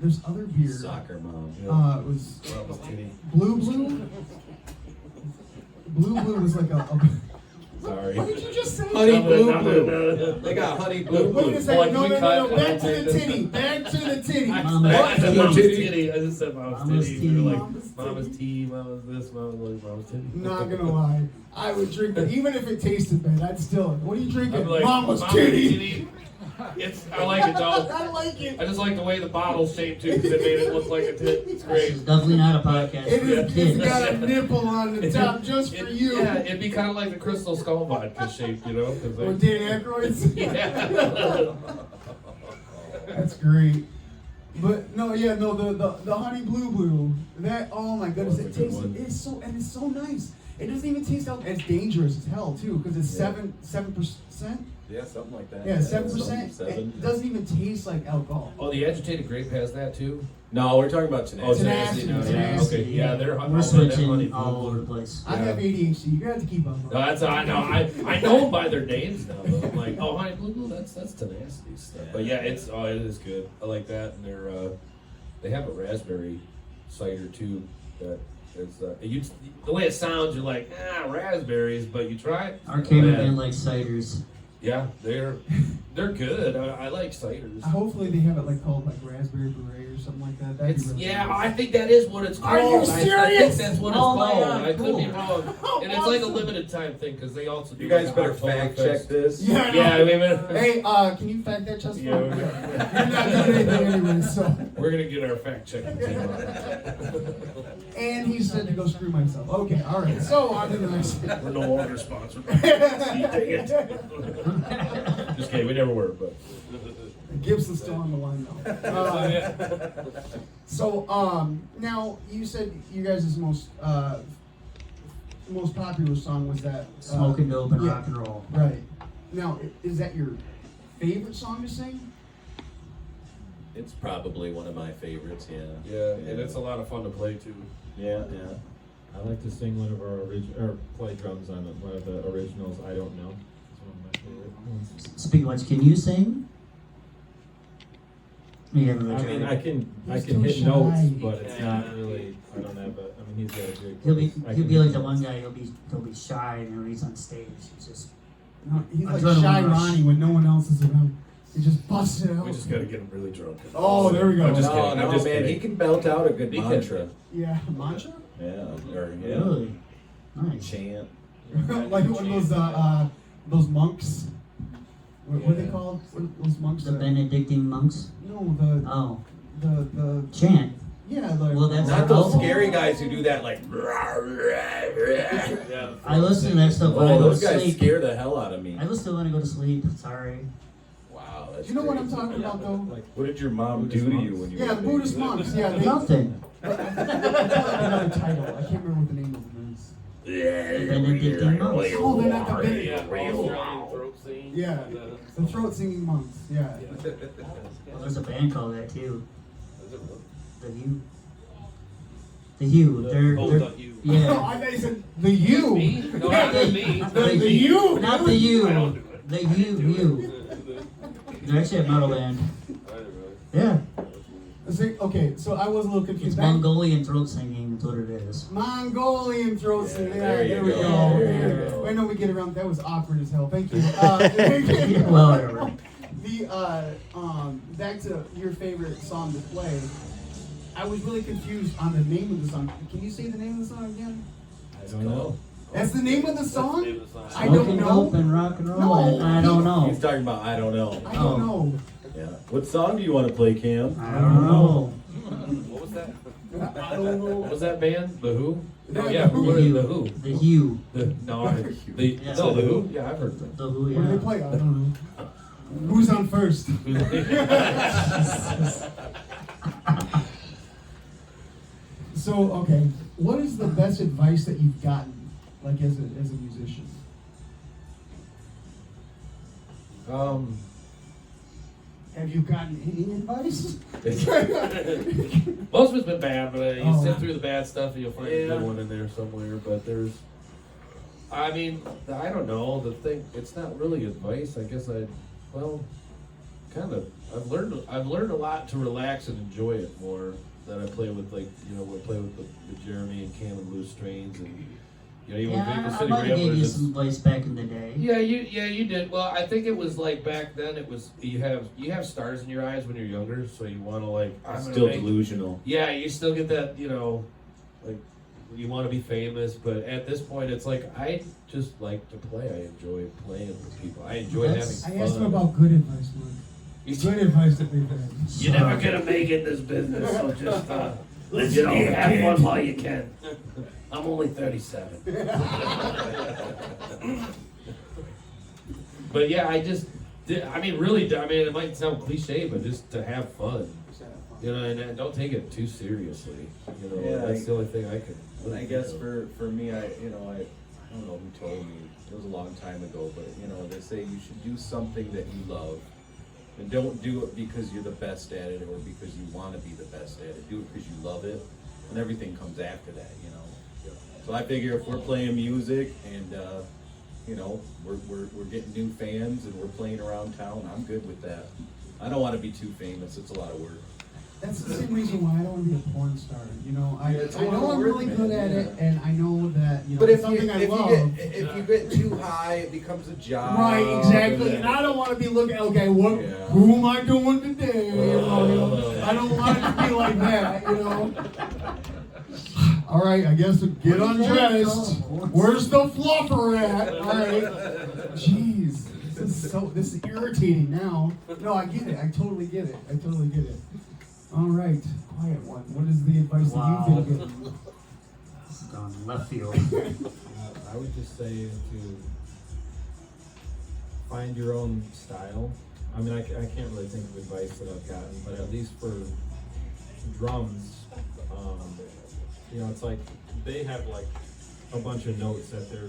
beer. soccer mom. It was Mama's titty. Blue Blue. Blue Blue was like a Sorry. What did you just say? Honey Blue No, Blue. no. They got honey blue Wait blue. a second. No. Cut. Back to the titty. Back to the titty. Mama. I said Mama's mama's titty. titty. I just said mama's Mama's titty. titty. You're like, Mama's mama's titty. tea, mama's this, mama's titty. Not gonna lie, I would drink it even if it tasted bad. I'd still. What are you drinking? I'm like, Mama's titty. I like it, though. I like it. I just like the way the bottle's shaped too, because it made it look like a tit. It's It's great. definitely not a podcast It for is, kids. it's got a nipple on the top just for you. Yeah, it'd be kind of like the Crystal Skull vodka shape, you know? 'Cause Or like, Dan Aykroyd's. yeah. That's great. But no, the honey blue blue. That oh my goodness, That was it a good tastes one. it's so nice. It doesn't even taste alcohol. It's dangerous as hell too because it's Yeah. 7%. Yeah, something like that. Yeah, 7%. Seven. It doesn't even taste like alcohol. Oh, the agitated grape has that too? No, we're talking about Oh, tenacity. Tenacity, now, yeah. tenacity. Okay, yeah, they're We're honey switching blue. all over the place. I have ADHD. You gotta keep up. No, that's I know. I know them by their names now. Though. I'm like, oh, honey blue, blue, that's tenacity stuff. But yeah, it is good. I like that, and they have a raspberry cider too. That is the way it sounds, you're like raspberries, but you try it. Our oh, cameraman man. likes ciders. Yeah, they're good. I like ciders. Hopefully they have it like called like raspberry beret or something like that. That'd be really Yeah, nice. I think that is what it's Are called. you I think serious? that's what it's Oh my called. God, I could be cool. wrong. And it's like a limited time thing because they also do. You guys like better October fact Fest. check this. Yeah, I know. Yeah, wait a minute. Hey, can you fact that just for Yeah, me? we're You're not doing anything anyway, so. We're gonna get our fact checking team on it. And he said to go screw myself. Okay, all right. So on to the next. We're no longer sponsored. Dang it. Just kidding. We never were, but. Gibson's still on the line though. So now you said you guys' most popular song was that Smoking dope and yeah. rock and roll. Right. Now, is that your favorite song to sing? It's probably one of my favorites. Yeah. Yeah, and it's a lot of fun to play too. Yeah. I like to sing one of our or play drums on one of the originals. I don't know. It's one of my favorite ones. Speaking of which, can you sing? You haven't I really mean, tried. I He's can too hit shy. notes, but it's Yeah. not really. I don't have a. I mean, he's got a great. He'll be voice. I he'll can be hit like the notes. one guy. He'll be shy, and when he's on stage, he's just No, he's like Adrenaline Shy rush. Ronnie when no one else is around. He just busts it out. We just gotta get him really drunk. Oh, there we go. I'm just No, kidding. no, I'm just man, kidding. he can belt out a good He can. mantra. Yeah, mantra? Yeah, or really nice. chant. Like one of those monks. What are they Yeah. called? What, those monks? The that- Benedictine monks. No, Oh, the chant. yeah. The, Well, that's- Not those Oh. scary guys who do that like. Yeah. I listen to that stuff when I Oh, go those to guys sleep. scare the hell out of me. I listen to it when I go to sleep. Sorry. Wow, that's. You know what I'm crazy. talking about though? Like, What did your mom do Buddhist to you monks. when you Yeah, were the a baby? Buddhist monks. Yeah, they. Nothing. Another title. I can't remember what the name of them is. Benedictine monks. Oh, they're not the big. Yeah, Oh. throat scene. Yeah, the throat singing monks. Yeah. Well, there's a band called that too. The View. The Hue. They're the Hue. No, yeah. I thought you said the you. Me? No, not me. The you. Not the I you. don't do it. The Hue. They're actually a metal band. Yeah. Okay, so I was a little It's confused. Mongolian throat singing. That's what it is. Mongolian throat singing. Yeah, there there you we go. go. There you go. I know we get around. That was awkward as hell. Thank you. Well, whatever. Back to your favorite song to play. I was really confused on the name of the song. Can you say the name of the song again? I don't know. That's the name of the song? That's the name of the song. I don't Smoking know. dope and rock and roll. No, and I don't know. He's talking about I don't know. I don't know. Yeah. What song do you want to play, Cam? I don't know. What was that? I don't What know. was that band? The Who? Yeah, Oh, yeah, The Who. what is The Who? The Hue. The Yeah. no, The Who? Yeah, I've heard them. The Who, What do they yeah. play? I don't know. Who's on first? So, okay, what is the best advice that you've gotten, like as a musician? Have you gotten any advice? Most of it's been bad, but you Oh. sit through the bad stuff and you'll find a Yeah. good one in there somewhere. But there's, I mean, I don't know. The thing, it's not really advice. I guess I've learned a lot to relax and enjoy it more. That I play with, like, you know, we play with Jeremy and Cam and Blues Strains, and you know, even Yeah, Vegas I City might have gave you Ramblers. some advice back in the day. Yeah, you did. Well, I think it was like back then. It was you have stars in your eyes when you're younger, so you want to like. I'm gonna Still make- delusional. Yeah, you still get that, you know, like you want to be famous, but at this point, it's like I just like to play. I enjoy playing with people. I enjoy That's- having I fun. asked him about good advice, Mike. Good advice that we've had. You're never gonna make it in this business, so just have fun while you can. I'm only 37. But yeah, it might sound cliche, but just to have fun, you know, and don't take it too seriously. You know, Yeah, that's the only thing I can. I guess for me, I don't know who told me, it was a long time ago, but you know, they say you should do something that you love. And don't do it because you're the best at it or because you want to be the best at it. Do it because you love it, and everything comes after that, you know. So I figure if we're playing music and you know, we're getting new fans and we're playing around town, I'm good with that. I don't want to be too famous. It's a lot of work. That's the same reason why I don't want to be a porn star. You know, I It's a know lot of I'm work, really good man, at it, yeah. and I know that, you know, But it's if you, something I if, love. you get too high, it becomes a job. Right, exactly. then- And I don't want to be looking, okay, what? Yeah. Who am I doing today? You know, I don't want it to be like that, you know. All right, I guess get undressed. Where's the fluffer at? All right. Jeez, this is irritating now. No, I get it. I totally get it. All right, quiet one. What is the advice that you've been getting? It's gone left field. I would just say to find your own style. I mean, I can't really think of advice that I've gotten, but at least for drums, you know, it's like they have like a bunch of notes at their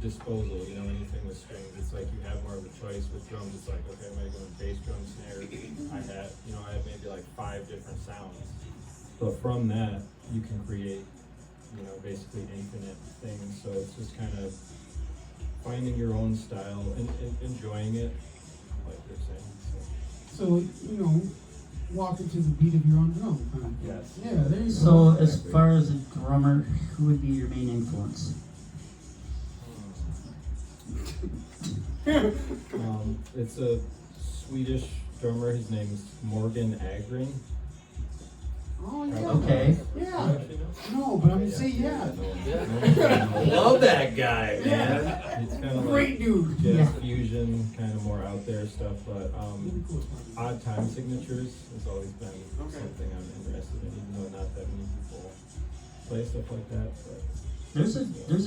disposal, you know, anything with strings. It's like you have more of a choice. With drums, it's like, okay, am I going bass, drum, snare? I have maybe like 5 different sounds. But from that, you can create, you know, basically infinite things. So it's just kind of finding your own style and enjoying it, like you're saying. So, you know, walking to the beat of your own drum. Kind of. Yes. Yeah, there you So, go. as far as a drummer, who would be your main influence? It's a Swedish drummer. His name's Morgan Agring. Oh, yeah. Okay. Yeah. No, but I'm gonna say yeah. I love that guy, man. Yeah. It's kind of like Great dude. jazz Yeah. fusion, kind of more out there stuff. But Really cool. odd time signatures has always been Okay. something I'm interested in, even though not that many people play stuff like that. But There's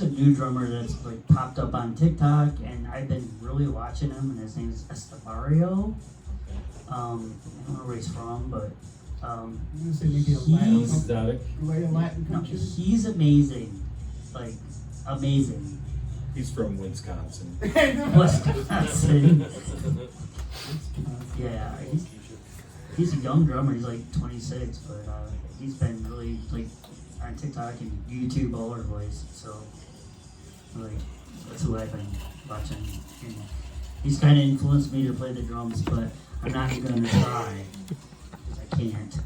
a new drummer that's like popped up on TikTok, and I've been really watching him, and his name is Estebario. I don't know where he's from, but I'm gonna say maybe a Latin, He's- exotic. Latin no, country. he's amazing, like amazing. He's from Wisconsin. Wisconsin. Yeah, he's a young drummer. He's like 26, but he's been really like on TikTok and YouTube all over the place. So, like, that's who I've been watching. And he's kind of influenced me to play the drums, but I'm not gonna try because I can't.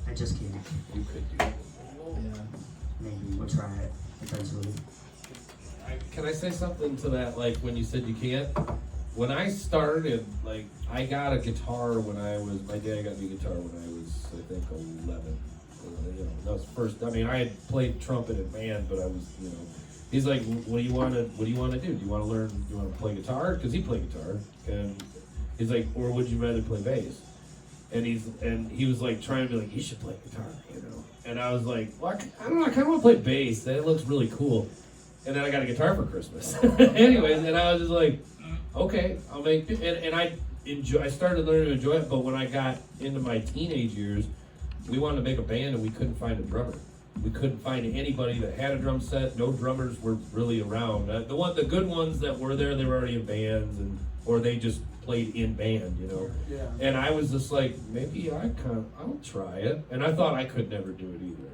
I just can't. You could do it. Yeah. Maybe we'll try it eventually. Can I say something to that? Like when you said you can't. When I started, like I got a guitar when my dad got me a guitar when I was, I think, 11. You know, that was first. I mean, I had played trumpet in band, but I was, you know. He's like, what do you want to do? Do you want to learn? Do you want to play guitar? Because he played guitar, and he's like, or would you rather play bass? And he was like trying to be like, you should play guitar, you know. And I was like, well, I don't know, I kind of want to play bass. That looks really cool. And then I got a guitar for Christmas. Anyways, and I was just like, okay, I'll make it. And I started learning to enjoy it. But when I got into my teenage years, we wanted to make a band and we couldn't find a drummer. We couldn't find anybody that had a drum set. No drummers were really around. The good ones that were there, they were already in bands or they just played in band, you know. Yeah. And I was just like, maybe I'll try it. And I thought I could never do it either.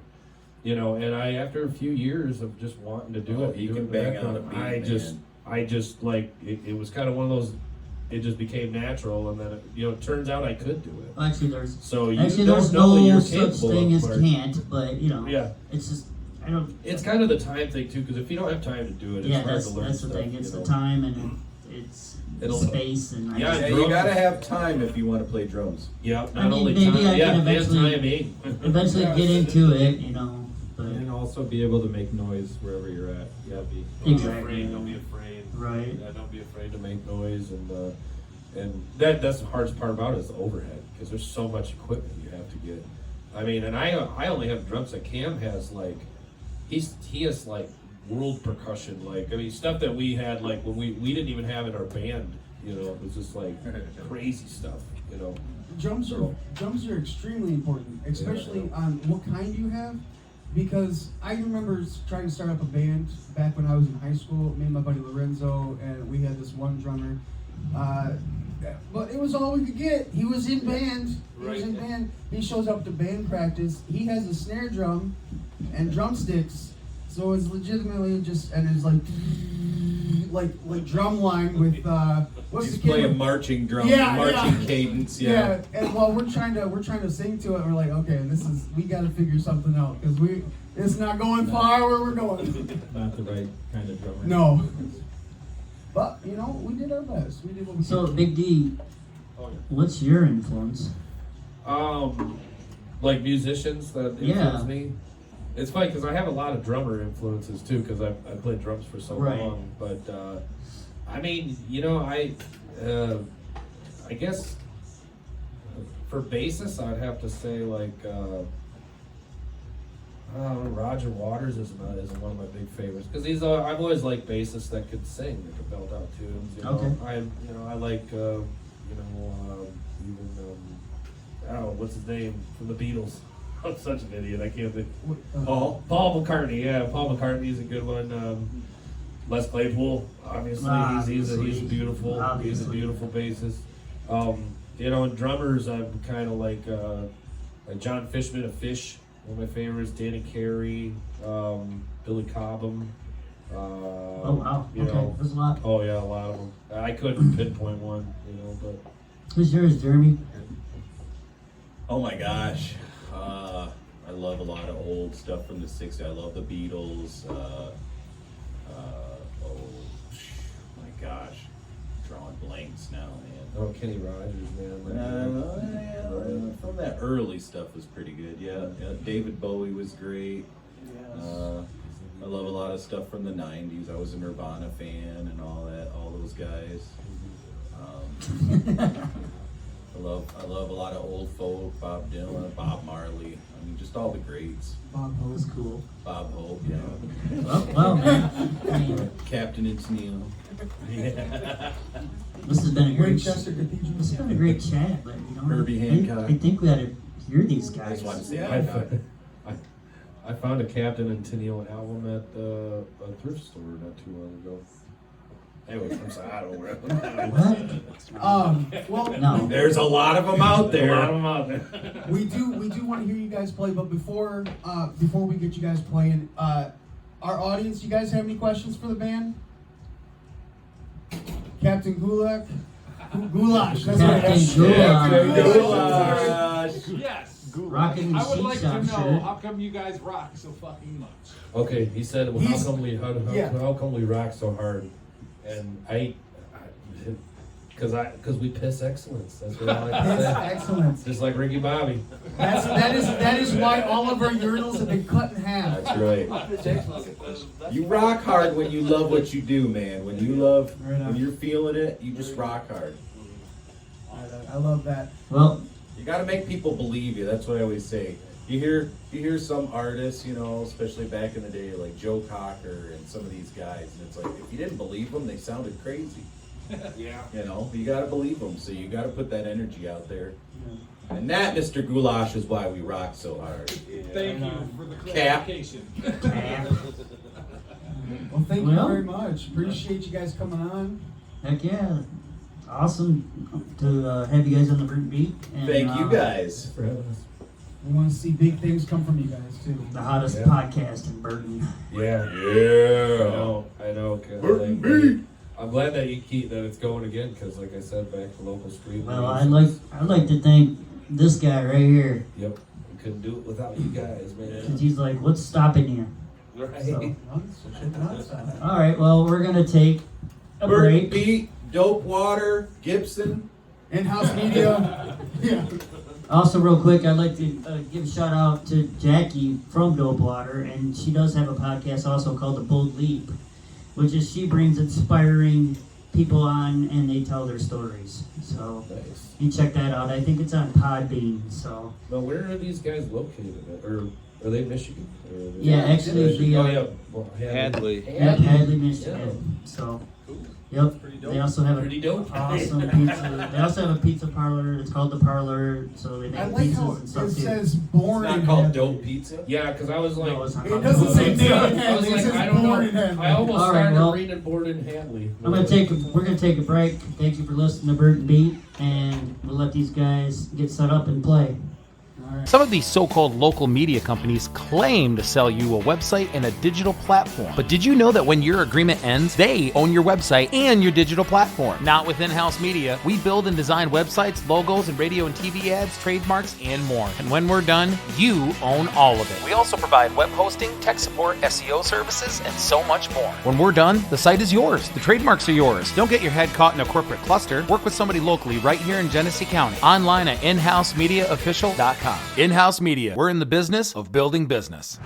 You know, and after a few years of just wanting to do it, You do can it bang back out a on, beat, I just like, it was kind of one of those, it just became natural, and then, it turns out I could do it. Well, actually, there's So you there's don't know that no you're such capable thing of as Mark. can't, but Yeah. it's just I don't. It's kind of the time thing too, because if you don't have time to do it, it's Yeah, hard to learn that's stuff. the thing. It's you the know? time and it's It'll- space and Yeah, Yeah, you gotta have time if you want to play drums. Yeah, not I mean, only maybe time, I can and eventually- timing. eventually get into it, But And also be able to make noise wherever you're at. Yeah. Exactly. Don't be afraid. Right. Yeah, don't be afraid to make noise, and that's the hardest part about it is the overhead, because there's so much equipment you have to get. I mean, and I only have drum set. Cam has like, he has like world percussion, like, I mean, stuff that we had like when we didn't even have in our band. It was just like crazy stuff. Drums are extremely important, especially on what kind you have. Because I remember trying to start up a band back when I was in high school, me and my buddy Lorenzo, and we had this one drummer. But it was all we could get. He was in band. He shows up to band practice. He has a snare drum and drumsticks. So it's legitimately just, and it's like drum line with what's He's the kid? playing marching drum, Yeah, marching yeah. cadence. Yeah, and while we're trying to sing to it, we're like, okay, we got to figure something out because it's not going far where we're going. Not the right kind of drummer. No, but we did our best. We did what we So, could. Big D, what's your influence? Like musicians that influence me. It's funny because I have a lot of drummer influences too, because I played drums for so Right. long. But I mean, I guess for bassists, I'd have to say like Roger Waters is one of my big favorites because I've always liked bassists that could sing, that could belt out tunes. Okay. I like even what's his name from the Beatles. I'm such an idiot. I can't think. Paul McCartney. Yeah, Paul McCartney is a good one. Les Claypool, obviously, he's a beautiful bassist. And drummers, I'm kind of like John Fishman of Fish, one of my favorites. Danny Carey, Billy Cobham. Oh wow. You Okay, know, there's a lot. Oh yeah, a lot of them. I couldn't pinpoint one, but. Who's yours, Jeremy? Oh my gosh. I love a lot of old stuff from the 60s. I love the Beatles. Oh my gosh. Drawing blanks now, man. Oh, Kenny Rogers, man. From that early stuff was pretty good. Yeah. David Bowie was great. I love a lot of stuff from the 90s. I was a Nirvana fan and all those guys. I love a lot of old folk, Bob Dylan, Bob Marley. I mean, just all the greats. Bob That's cool. Bob Hope, yeah. Well, man. I mean, Captain and Tennille. this has been a great. Winchester Cathedral. This has been a great chat, but Herbie Hancock. I think we ought to hear these I guys. just wanted to say Yeah. I found a Captain and Tennille album at a thrift store not too long ago. Anyways, I'm sorry, I don't What? Well, No. There's a lot of them out There. A lot there. of them out there. we do want to hear you guys play, but before we get you guys playing, our audience, you guys have any questions for the band? Captain Gulak? Goulash, that's what it Captain is. Goulash. Goulash. Yes. Rocking I would seat like to shop know shirt. how come you guys rock so fucking much. Okay, he said, well, He's- how come we rock so hard? And because we piss excellence. That's what I like to Piss say. excellence. Just like Ricky Bobby. That is why all of our urinals have been cut in half. That's right. You rock hard when you love what you do, man. When you're feeling it, you just rock hard. I love that. Well, You got to make people believe you. That's what I always say. You hear some artists, especially back in the day, like Joe Cocker and some of these guys, and it's like if you didn't believe them, they sounded crazy. Yeah. You got to believe them. So you got to put that energy out there. And that, Mr. Goulash, is why we rock so hard. Thank you for the Cap. clarification. Well, thank you Well- very much. Appreciate you guys coming on. heck yeah. Awesome to have you guys on the Burton Beat. And, Thank you guys. For having us. We want to see big things come from you guys too. The hottest Yeah. podcast in Burton. Yeah. Yeah. I know. 'Cause Burton Beat. I'm glad that that it's going again, because like I said, back to local street. Well, leagues. I'd like to thank this guy right here, Yep. We couldn't do it without you guys, man. because he's like, what's stopping you? Right. So, Nuts. all right, well, we're gonna take a Burton break. Beat, Dope Water, Gibson. In-house media. Yeah. Also, real quick, I'd like to give a shout out to Jackie from Dope Water, and she does have a podcast also called The Bold Leap, which is she brings inspiring people on and they tell their stories. So Nice. you check that out. I think it's on Podbean. So Now, where are these guys located at? Or are they Michigan? Or are they- yeah, actually the Oh, yeah. Well, Hadley. yeah, Hadley, Michigan. So yep, they also have Pretty an dope. awesome pizza. They also have a pizza parlor. It's called The Parlor. So they make I like how pizzas and it stuff too. says It's born in not called Hadley. Dope Pizza. Yeah, because I was like, No, it's not It called doesn't The say Parlor. Dave I was Hadley. It like, says I don't born in know. Hadley. I almost All right, started well, reading Burton Hadley. We're gonna take a break. Thank you for listening to Burton Beat, and we'll let these guys get set up and play. Some of these so-called local media companies claim to sell you a website and a digital platform. But did you know that when your agreement ends, they own your website and your digital platform? Not with In-House Media. We build and design websites, logos, and radio and TV ads, trademarks, and more. And when we're done, you own all of it. We also provide web hosting, tech support, SEO services, and so much more. When we're done, the site is yours. The trademarks are yours. Don't get your head caught in a corporate cluster. Work with somebody locally right here in Genesee County. Online at inhousemediaofficial.com. In-House Media. We're in the business of building business.